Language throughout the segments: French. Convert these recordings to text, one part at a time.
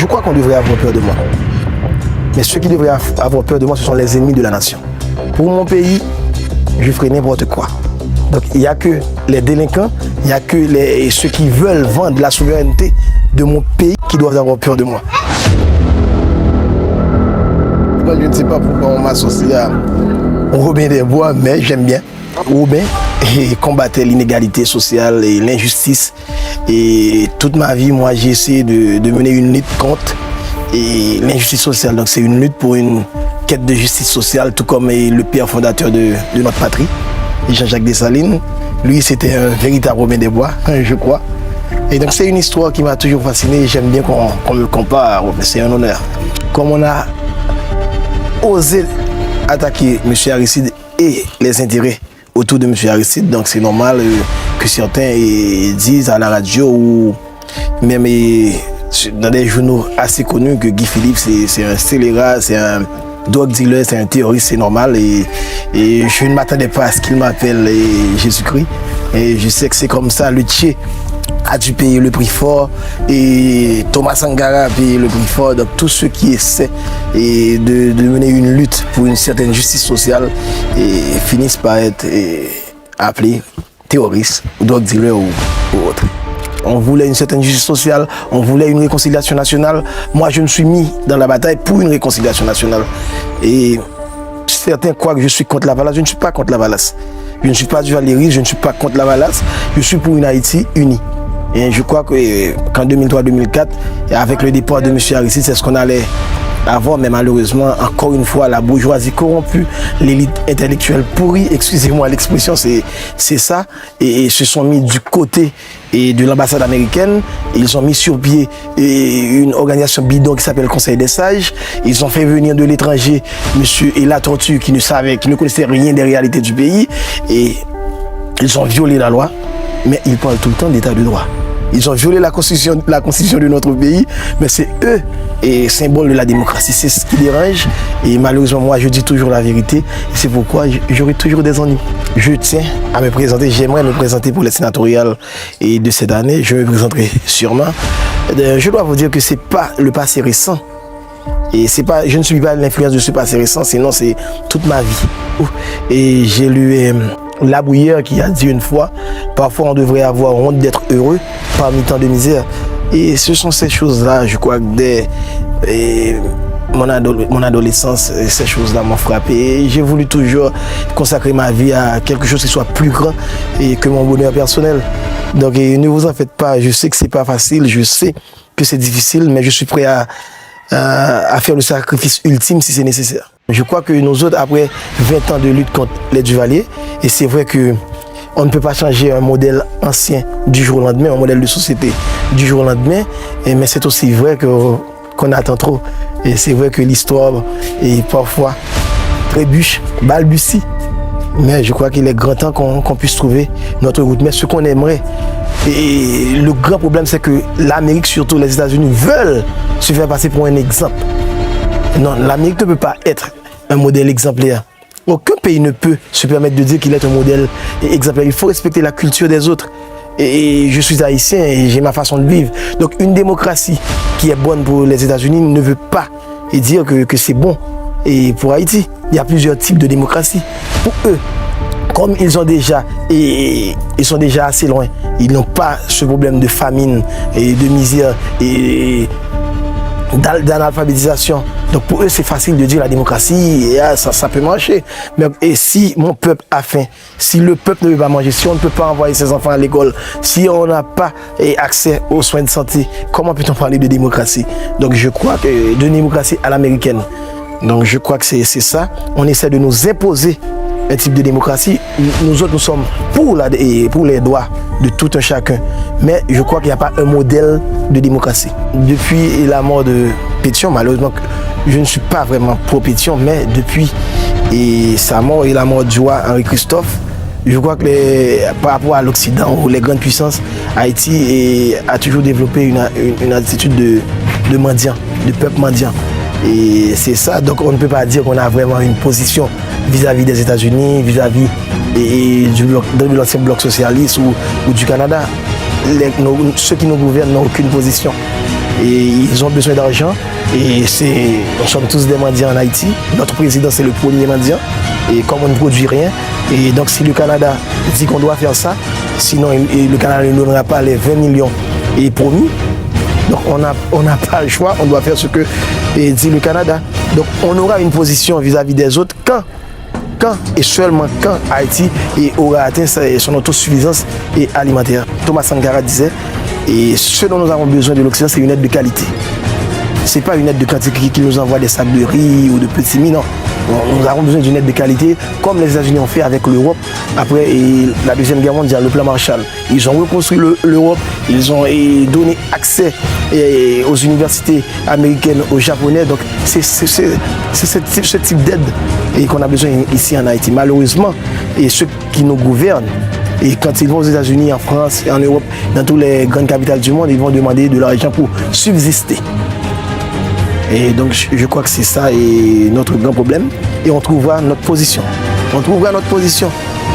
Je crois qu'on devrait avoir peur de moi. Mais ceux qui devraient avoir peur de moi, ce sont les ennemis de la nation. Pour mon pays, je ferai n'importe quoi. Donc il n'y a que les délinquants, il n'y a que ceux qui veulent vendre la souveraineté de mon pays qui doivent avoir peur de moi. Moi, je ne sais pas pourquoi on m'associe à Robin des Bois, mais j'aime bien. Robin combattait l'inégalité sociale et l'injustice. Et toute ma vie, moi, j'ai essayé de mener une lutte contre l'injustice sociale. Donc c'est une lutte pour une quête de justice sociale, tout comme le père fondateur de notre patrie, Jean-Jacques Dessalines. Lui, c'était un véritable Robin des Bois, je crois. Et donc c'est une histoire qui m'a toujours fasciné. J'aime bien qu'on me compare, c'est un honneur. Comme on a osé attaquer M. Aristide et les intérêts autour de M. Aristide, donc c'est normal que certains disent à la radio ou même dans des journaux assez connus que Guy Philippe c'est un scélérat, c'est un drug dealer, c'est un terroriste, c'est normal et je ne m'attendais pas à ce qu'il m'appelle Jésus-Christ et je sais que c'est comme ça. Le Tché a dû payer le prix fort et Thomas Sankara a payé le prix fort. Donc tous ceux qui essaient de mener une lutte pour une certaine justice sociale finissent par être appelés terroristes, drug dealers ou autres. On voulait une certaine justice sociale, on voulait une réconciliation nationale. Moi, je me suis mis dans la bataille pour une réconciliation nationale. Et certains croient que je suis contre la Valace. Je ne suis pas contre la Valace. Je ne suis pas du Valéry, je ne suis pas contre la Valace. Je suis pour une Haïti unie. Et je crois qu'en 2003-2004, avec le départ de M. Aristide, c'est ce qu'on allait avoir, mais malheureusement, encore une fois, la bourgeoisie corrompue, l'élite intellectuelle pourrie, excusez-moi l'expression, c'est ça, et se sont mis du côté de l'ambassade américaine. Ils ont mis sur pied une organisation bidon qui s'appelle le Conseil des Sages. Ils ont fait venir de l'étranger M. Ella Tortue qui ne connaissait rien des réalités du pays, et ils ont violé la loi, mais ils parlent tout le temps d'état de droit. Ils ont violé la constitution de notre pays, mais c'est eux et symbole de la démocratie. C'est ce qui dérange. Et malheureusement, moi, je dis toujours la vérité. Et c'est pourquoi j'aurai toujours des ennuis. Je tiens à me présenter. J'aimerais me présenter pour les sénatoriales et de cette année. Je me présenterai sûrement. Je dois vous dire que c'est pas le passé récent. Et c'est pas, je ne suis pas l'influence de ce passé récent, sinon c'est toute ma vie. Et j'ai lu La Bruyère qui a dit une fois, parfois on devrait avoir honte d'être heureux parmi tant de misère. Et ce sont ces choses-là, je crois que dès mon adolescence, ces choses-là m'ont frappé. Et j'ai voulu toujours consacrer ma vie à quelque chose qui soit plus grand que mon bonheur personnel. Donc ne vous en faites pas, je sais que c'est pas facile, je sais que c'est difficile, mais je suis prêt à faire le sacrifice ultime si c'est nécessaire. Je crois que nous autres, après 20 ans de lutte contre les Duvalier, et c'est vrai qu'on ne peut pas changer un modèle ancien du jour au lendemain, un modèle de société du jour au lendemain, mais c'est aussi vrai qu'on attend trop. Et c'est vrai que l'histoire est parfois trébuche, balbutie, mais je crois qu'il est grand temps qu'on puisse trouver notre route. Mais ce qu'on aimerait, et le grand problème, c'est que l'Amérique, surtout les États-Unis, veulent se faire passer pour un exemple. Non, l'Amérique ne peut pas être un modèle exemplaire. Aucun pays ne peut se permettre de dire qu'il est un modèle exemplaire. Il faut respecter la culture des autres. Et je suis haïtien et j'ai ma façon de vivre. Donc une démocratie qui est bonne pour les États-Unis ne veut pas dire que c'est bon. Et pour Haïti, il y a plusieurs types de démocratie. Pour eux, comme ils sont déjà assez loin, ils n'ont pas ce problème de famine et de misère et d'analphabétisation. Donc pour eux, c'est facile de dire la démocratie, et ça peut marcher. Mais et si mon peuple a faim, si le peuple ne veut pas manger, si on ne peut pas envoyer ses enfants à l'école, si on n'a pas accès aux soins de santé, comment peut-on parler de démocratie? Donc je crois que de démocratie à l'américaine. Donc je crois que c'est ça. On essaie de nous imposer un type de démocratie. Nous autres, nous sommes pour les droits de tout un chacun. Mais je crois qu'il n'y a pas un modèle de démocratie. Depuis la mort de Pétion, malheureusement, je ne suis pas vraiment pro-Pétion, mais depuis sa mort et la mort du roi Henri Christophe, je crois que par rapport à l'Occident ou les grandes puissances, Haïti a toujours développé une attitude de mendiant, de peuple mendiant. Et c'est ça, donc on ne peut pas dire qu'on a vraiment une position vis-à-vis des États-Unis, vis-à-vis de l'ancien bloc socialiste ou du Canada. Ceux qui nous gouvernent n'ont aucune position. et ils ont besoin d'argent. Et nous sommes tous des mendiants en Haïti. Notre président, c'est le premier mendiant. Et comme on ne produit rien, et donc si le Canada dit qu'on doit faire ça, sinon le Canada ne donnera pas les 20 millions promis. Donc on n'a pas le choix, on doit faire ce que dit le Canada. Donc on aura une position vis-à-vis des autres quand et seulement quand Haïti aura atteint son autosuffisance alimentaire. Thomas Sankara disait, et ce dont nous avons besoin de l'Occident, c'est une aide de qualité. Ce n'est pas une aide de quantité qui nous envoie des sacs de riz ou de petits mie, non. Nous avons besoin d'une aide de qualité, comme les États-Unis ont fait avec l'Europe après la Deuxième Guerre mondiale, le plan Marshall. Ils ont reconstruit l'Europe, ils ont donné accès aux universités américaines, aux Japonais. Donc c'est ce type d'aide qu'on a besoin ici en Haïti. Malheureusement, et ceux qui nous gouvernent, et quand ils vont aux États-Unis, en France, en Europe, dans toutes les grandes capitales du monde, ils vont demander de l'argent pour subsister. Et donc je crois que c'est ça et notre grand problème. Et on trouvera notre position. On trouvera notre position.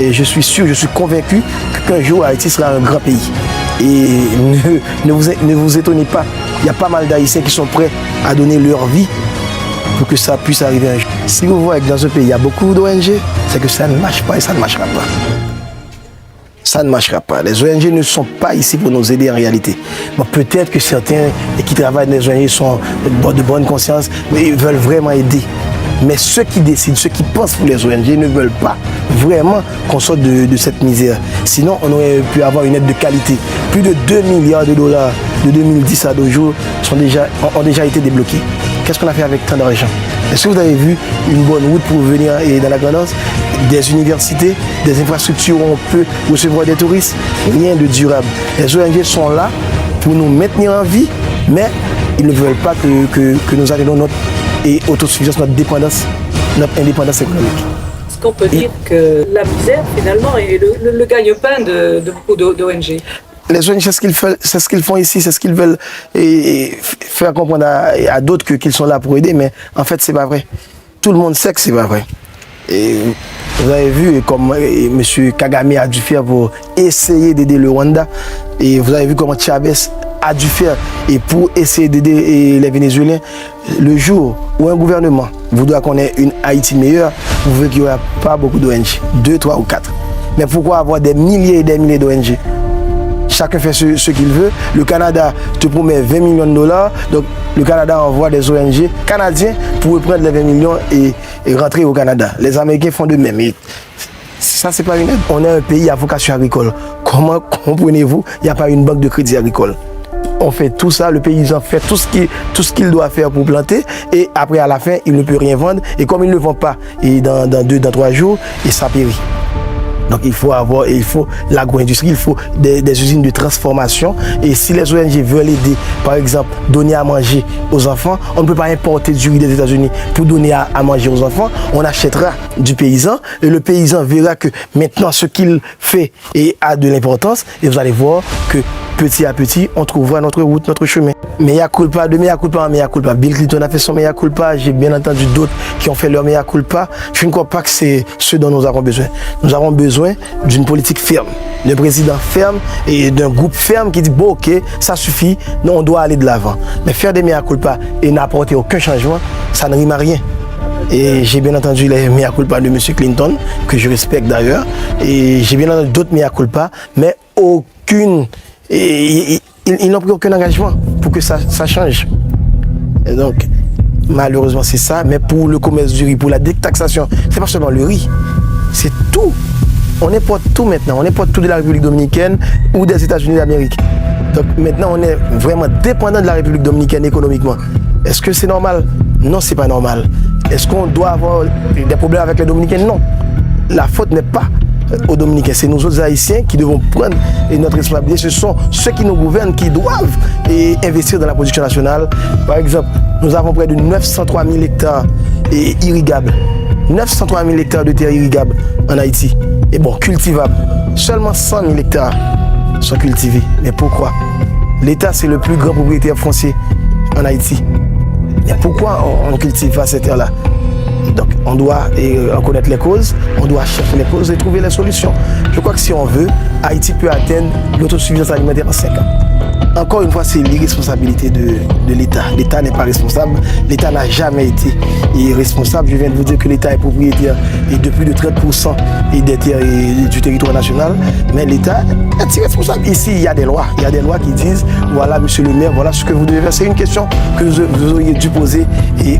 Et je suis sûr, je suis convaincu qu'un jour Haïti sera un grand pays. Et ne vous étonnez pas, il y a pas mal d'Haïtiens qui sont prêts à donner leur vie pour que ça puisse arriver un jour. Si vous voyez que dans ce pays il y a beaucoup d'ONG, c'est que ça ne marche pas et ça ne marchera pas. Ça ne marchera pas. Les ONG ne sont pas ici pour nous aider en réalité. Bon, peut-être que certains qui travaillent dans les ONG sont de bonne conscience, mais ils veulent vraiment aider. Mais ceux qui décident, ceux qui pensent pour les ONG ne veulent pas vraiment qu'on sorte de cette misère. Sinon, on aurait pu avoir une aide de qualité. Plus de 2 milliards de dollars de 2010 à nos jours ont déjà été débloqués. Qu'est-ce qu'on a fait avec tant d'argent? Est-ce que vous avez vu une bonne route pour venir dans la Grand'Anse? Des universités, des infrastructures où on peut recevoir des touristes? Rien de durable. Les ONG sont là pour nous maintenir en vie, mais ils ne veulent pas que nous atteignions notre autosuffisance, notre dépendance, notre indépendance économique. Est-ce qu'on peut dire que la misère, finalement, est le gagne-pain de beaucoup d'ONG? Les ONG, c'est ce qu'ils font ici, c'est ce qu'ils veulent faire comprendre à d'autres qu'ils sont là pour aider, mais en fait, c'est pas vrai. Tout le monde sait que c'est pas vrai. Et vous avez vu comme M. Kagame a dû faire pour essayer d'aider le Rwanda. Et vous avez vu comment Chavez a dû faire pour essayer d'aider les Vénézuéliens. Le jour où un gouvernement voudra qu'on ait une Haïti meilleure, vous verrez qu'il n'y aura pas beaucoup d'ONG, 2, 3 ou 4. Mais pourquoi avoir des milliers et des milliers d'ONG? Chacun fait ce qu'il veut. Le Canada te promet 20 millions de dollars. Donc le Canada envoie des ONG canadiens pour reprendre les 20 millions et rentrer au Canada. Les Américains font de même. Et ça, c'est pas une aide. On est un pays à vocation agricole. Comment comprenez-vous, il n'y a pas une banque de crédit agricole? On fait tout ça, le paysan fait tout ce qu'il doit faire pour planter et après à la fin, il ne peut rien vendre. Et comme il ne vend pas et dans 2, dans 3 jours, et ça périt. Donc il faut l'agro-industrie, il faut des usines de transformation. Et si les ONG veulent aider, par exemple, donner à manger aux enfants, on ne peut pas importer du riz des États-Unis pour donner à manger aux enfants. On achètera du paysan et le paysan verra que maintenant ce qu'il fait a de l'importance. Et vous allez voir que petit à petit, on trouvera notre route, notre chemin. Mea culpa, de mea culpa en mea culpa. Bill Clinton a fait son mea culpa. J'ai bien entendu d'autres qui ont fait leur mea culpa. Je ne crois pas que c'est ce dont nous avons besoin. Nous avons besoin d'une politique ferme, d'un président ferme et d'un groupe ferme qui dit bon ok, ça suffit, non, on doit aller de l'avant. Mais faire des mea culpa et n'apporter aucun changement, ça ne rime à rien. Et j'ai bien entendu les mea culpa de M. Clinton, que je respecte d'ailleurs, et j'ai bien entendu d'autres mea culpa, mais aucune... ils n'ont pris aucun engagement pour que ça change. Et donc, malheureusement, c'est ça. Mais pour le commerce du riz, pour la détaxation, c'est pas seulement le riz, c'est tout. On importe tout maintenant. On importe tout de la République dominicaine ou des États-Unis d'Amérique. Donc maintenant, on est vraiment dépendant de la République dominicaine économiquement. Est-ce que c'est normal? Non, c'est pas normal. Est-ce qu'on doit avoir des problèmes avec les Dominicains? Non. La faute n'est pas aux Dominicains. C'est nous autres Haïtiens qui devons prendre notre responsabilité. Ce sont ceux qui nous gouvernent qui doivent investir dans la production nationale. Par exemple, nous avons près de 903 000 hectares irrigables. 903 000 hectares de terres irrigables en Haïti. Et bon, cultivables. Seulement 100 000 hectares sont cultivés. Mais pourquoi? L'État, c'est le plus grand propriétaire foncier en Haïti. Mais pourquoi on ne cultive pas ces terres-là? Donc, on doit en connaître les causes, on doit chercher les causes et trouver les solutions. Je crois que si on veut, Haïti peut atteindre l'autosuffisance alimentaire en 5 ans. encore une fois, c'est l'irresponsabilité de l'État. L'État n'est pas responsable. L'État n'a jamais été responsable. Je viens de vous dire que l'État est propriétaire de plus de 30% des terres du territoire national. Mais l'État est irresponsable. Ici, il y a des lois. Il y a des lois qui disent, voilà, monsieur le maire, voilà ce que vous devez faire. C'est une question que vous auriez dû poser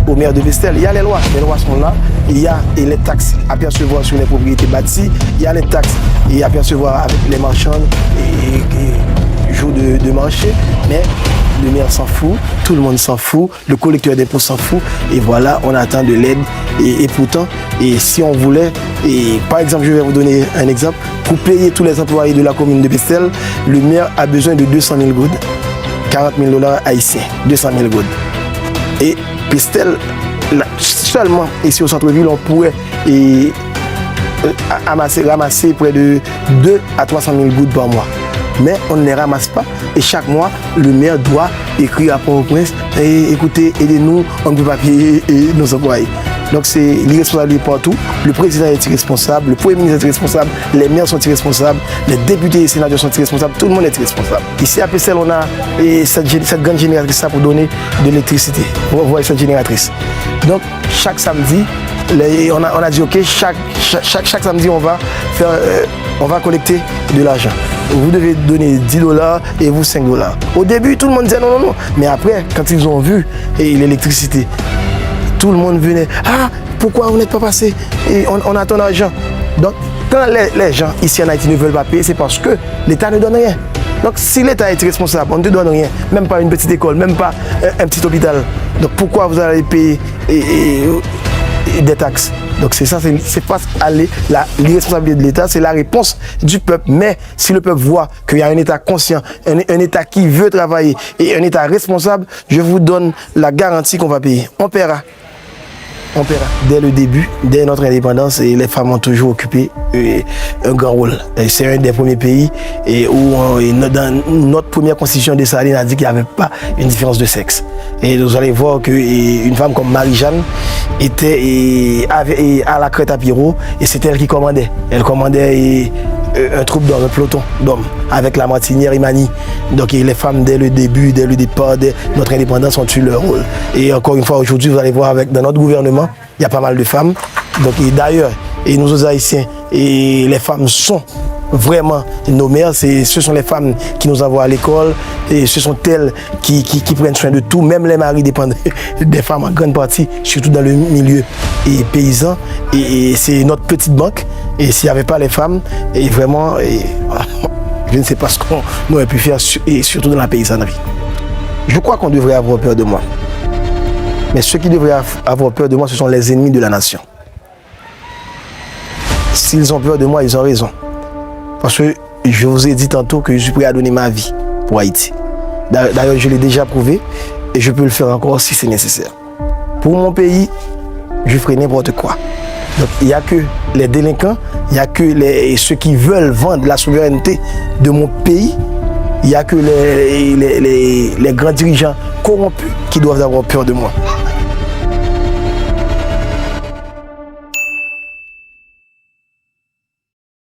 au maire de Bestel. Il y a les lois sont là. Il y a les taxes à percevoir sur les propriétés bâties. Il y a les taxes à percevoir avec les marchands jour de marché, mais le maire s'en fout, tout le monde s'en fout, le collecteur d'impôts s'en fout, et voilà, on attend de l'aide. Et pourtant, si on voulait, par exemple, je vais vous donner un exemple, pour payer tous les employés de la commune de Bestel, le maire a besoin de 200 000 goudes, 40 000 $ haïtiens, 200 000 goudes. Et Bestel, seulement ici au centre-ville, on pourrait ramasser près de 2 à 300 000 gouttes par mois. Mais on ne les ramasse pas et chaque mois, le maire doit écrire à Port-au-Prince et écoutez, aidez-nous, on ne peut pas payer nos employés. Donc c'est l'irresponsabilité partout. Le président est irresponsable, le premier ministre est irresponsable, les maires sont irresponsables, les députés et sénateurs sont irresponsables, tout le monde est irresponsable. Ici à Pestel, on a cette grande génératrice pour donner de l'électricité. Vous voyez cette génératrice. Donc chaque samedi, on a dit ok, chaque samedi on va collecter de l'argent. Vous devez donner 10 $ et vous 5 $. Au début, tout le monde disait non. Mais après, quand ils ont vu l'électricité, tout le monde venait. Ah, pourquoi vous n'êtes pas passé? Et on attend l'argent. Donc, quand les gens ici en Haïti ne veulent pas payer, c'est parce que l'État ne donne rien. Donc, si l'État est responsable, on ne te donne rien, même pas une petite école, même pas un petit hôpital. Donc, pourquoi vous allez payer des taxes? Donc c'est ça, c'est pas l'irresponsabilité de l'État, c'est la réponse du peuple. Mais si le peuple voit qu'il y a un État conscient, un État qui veut travailler et un État responsable, je vous donne la garantie qu'on va payer. On paiera. Dès le début, dès notre indépendance, les femmes ont toujours occupé un grand rôle. C'est un des premiers pays où dans notre première constitution de Saline a dit qu'il n'y avait pas une différence de sexe. Et vous allez voir qu'une femme comme Marie-Jeanne était à la Crête à Pirot et c'est elle qui commandait. Elle commandait un troupe d'hommes, un peloton d'hommes avec la martinière Imani. Donc les femmes dès le début, dès le départ de notre indépendance ont eu leur rôle. Et encore une fois aujourd'hui vous allez voir dans notre gouvernement, il y a pas mal de femmes. Donc d'ailleurs, nous autres Haïtiens, les femmes sont vraiment nos mères, ce sont les femmes qui nous envoient à l'école et ce sont elles qui prennent soin de tout, même les maris dépendent des femmes en grande partie, surtout dans le milieu paysan et c'est notre petite banque et s'il n'y avait pas les femmes, vraiment, je ne sais pas ce qu'on aurait pu faire et surtout dans la paysannerie. Je crois qu'on devrait avoir peur de moi, mais ceux qui devraient avoir peur de moi, ce sont les ennemis de la nation. S'ils ont peur de moi, ils ont raison. Parce que je vous ai dit tantôt que je suis prêt à donner ma vie pour Haïti. D'ailleurs, je l'ai déjà prouvé et je peux le faire encore si c'est nécessaire. Pour mon pays, je ferai n'importe quoi. Donc, il n'y a que les délinquants, il n'y a que ceux qui veulent vendre la souveraineté de mon pays, il n'y a que les grands dirigeants corrompus qui doivent avoir peur de moi.